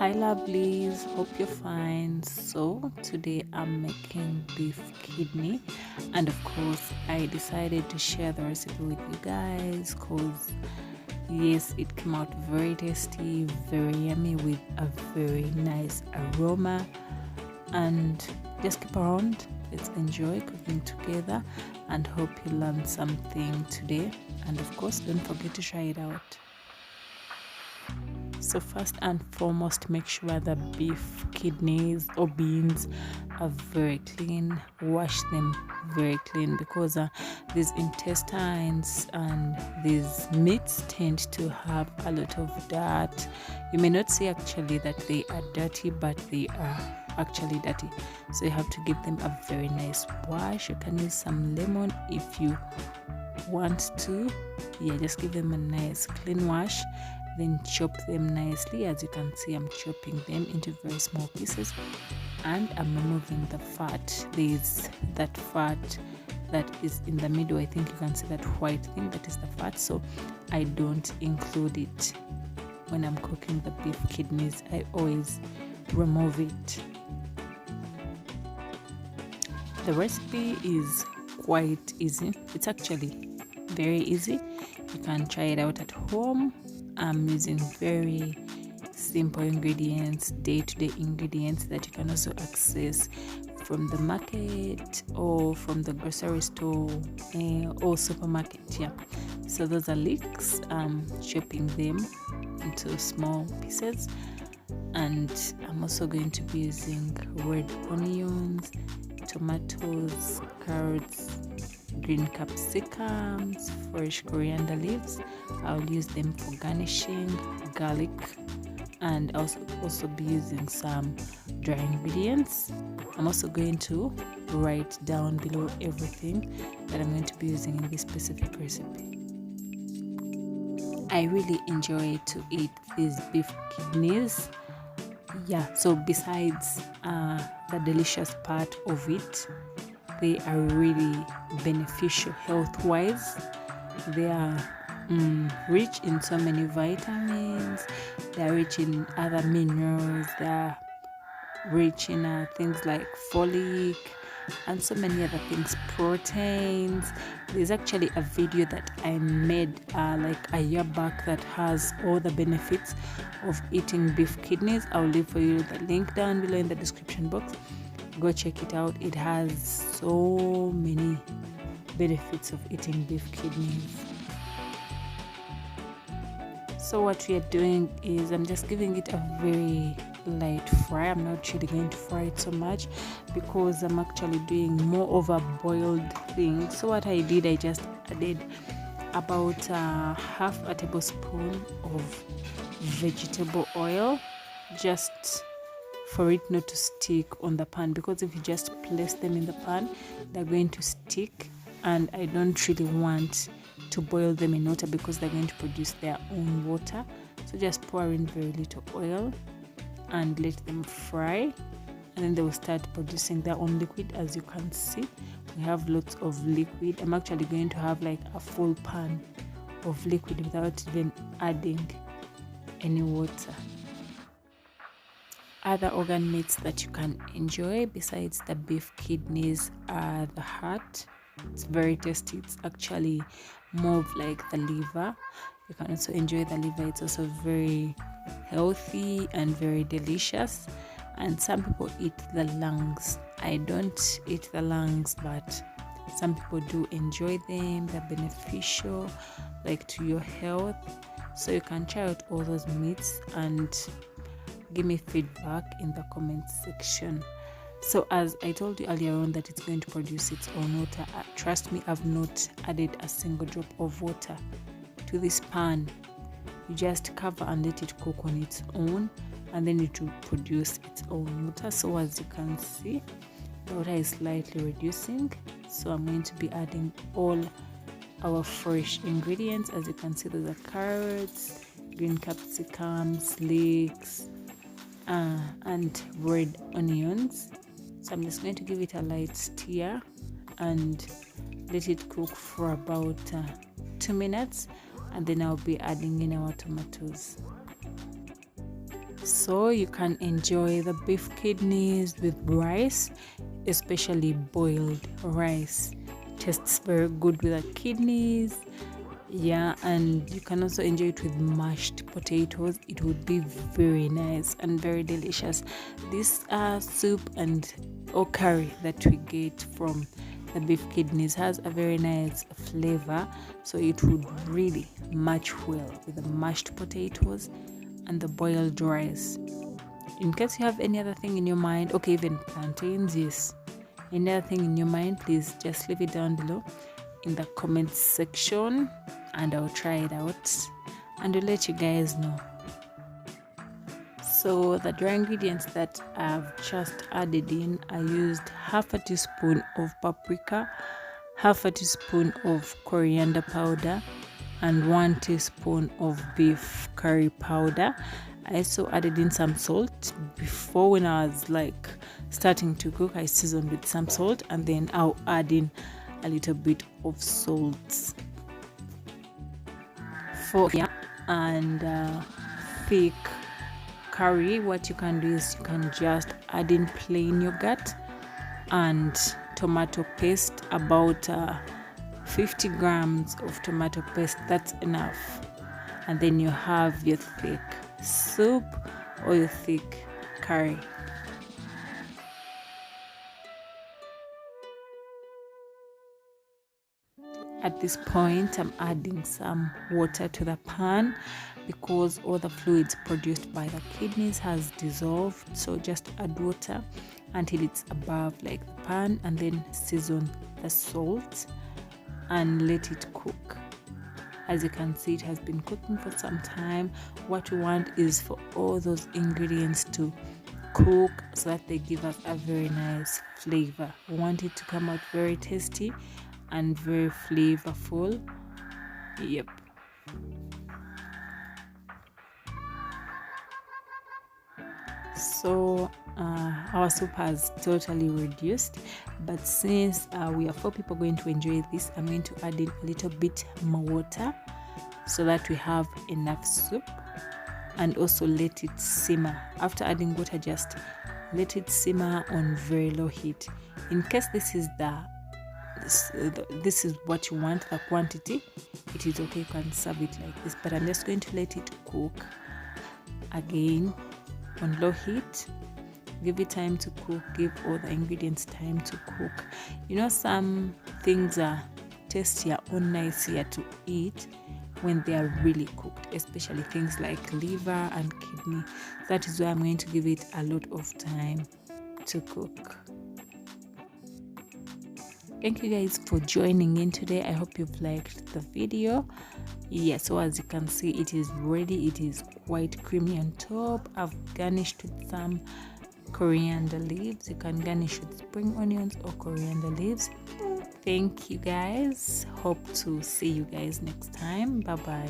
Hi lovelies, hope you're fine. So today I'm making beef kidney, and of course I decided to share the recipe with you guys because yes, it came out very tasty, very yummy with a very nice aroma. And just keep around, let's enjoy cooking together and hope you learned something today. And of course, don't forget to try it out. So first and foremost, make sure the beef kidneys or beans are very clean. Wash them very clean because these intestines and these meats tend to have a lot of dirt. You may not see actually that they are dirty, but they are actually dirty. So you have to give them a very nice wash. You can use some lemon if you want to. Yeah, just give them a nice clean wash, then chop them nicely. As you can see, I'm chopping them into very small pieces and I'm removing the fat. There's that fat that is in the middle. I think you can see that white thing, that is the fat, so I don't include it when I'm cooking the beef kidneys. I always remove it. The recipe is quite easy. It's actually very easy. You can try it out at home. I'm using very simple ingredients, day-to-day ingredients that you can also access from the market or from the grocery store or supermarket. Yeah, so those are leeks. Chopping them into small pieces, and I'm also going to be using red onions, tomatoes, carrots, green capsicums, fresh coriander leaves. I'll use them for garnishing, garlic, and I'll also be using some dry ingredients. I'm also going to write down below everything that I'm going to be using in this specific recipe. I really enjoy to eat these beef kidneys. Yeah, so besides the delicious part of it, they are really beneficial health-wise. They are rich in so many vitamins. They are rich in other minerals. They are rich in things like folic and so many other things, proteins. There's actually a video that I made like a year back that has all the benefits of eating beef kidneys. I'll leave for you the link down below in the description box. Go check it out. It has so many benefits of eating beef kidneys. So what we are doing is I'm just giving it a very light fry. I'm not really going to fry it so much because I'm actually doing more of a boiled thing. So what I did, I just added about half a tablespoon of vegetable oil, just for it not to stick on the pan, because if you just place them in the pan, they're going to stick, and I don't really want to boil them in water because they're going to produce their own water. So just pour in very little oil and let them fry, and then they will start producing their own liquid. As you can see, we have lots of liquid. I'm actually going to have like a full pan of liquid without even adding any water. Other organ meats that you can enjoy besides the beef kidneys are the heart. It's very tasty. It's actually more of like the liver. You can also enjoy the liver. It's also very healthy and very delicious. And some people eat the lungs. I don't eat the lungs, but some people do enjoy them. They're beneficial like to your health. So you can try out all those meats and give me feedback in the comment section. So as I told you earlier on that it's going to produce its own water, trust me, I've not added a single drop of water to this pan. You just cover and let it cook on its own, and then it will produce its own water. So as you can see, the water is slightly reducing, so I'm going to be adding all our fresh ingredients. As you can see, those are carrots, green capsicums, leeks, and red onions. So I'm just going to give it a light stir and let it cook for about 2 minutes, and then I'll be adding in our tomatoes. So you can enjoy the beef kidneys with rice, especially boiled rice. Tastes very good with the kidneys. Yeah, and you can also enjoy it with mashed potatoes. It would be very nice and very delicious. This soup and or curry that we get from the beef kidneys has a very nice flavor, so it would really match well with the mashed potatoes and the boiled rice. In case you have any other thing in your mind, okay, even plantains, yes, any other thing in your mind, please just leave it down below in the comments section and I'll try it out and I'll let you guys know. So the dry ingredients that I've just added in, I used half a teaspoon of paprika, half a teaspoon of coriander powder, and 1 teaspoon of beef curry powder. I also added in some salt. Before, when I was like starting to cook, I seasoned with some salt, and then I'll add in a little bit of salt. For and thick curry, what you can do is you can just add in plain yogurt and tomato paste, about 50 grams of tomato paste. That's enough, and then you have your thick soup or your thick curry. At this point, I'm adding some water to the pan because all the fluids produced by the kidneys has dissolved. So just add water until it's above like the pan, and then season the salt and let it cook. As you can see, it has been cooking for some time. What we want is for all those ingredients to cook so that they give us a very nice flavor. We want it to come out very tasty and very flavorful. Yep. So our soup has totally reduced, but since we are 4 people going to enjoy this, I'm going to add in a little bit more water so that we have enough soup, and also let it simmer. After adding water, just let it simmer on very low heat. In case this is what you want, the quantity, it is okay, you can serve it like this, but I'm just going to let it cook again on low heat. Give it time to cook, give all the ingredients time to cook. You know, some things are tastier or nicer to eat when they are really cooked, especially things like liver and kidney. That is why I'm going to give it a lot of time to cook. Thank you guys for joining in today. I hope you've liked the video. Yeah, so as you can see, it is ready. It is quite creamy on top. I've garnished with some coriander leaves. You can garnish with spring onions or coriander leaves. Thank you guys. Hope to see you guys next time. Bye bye.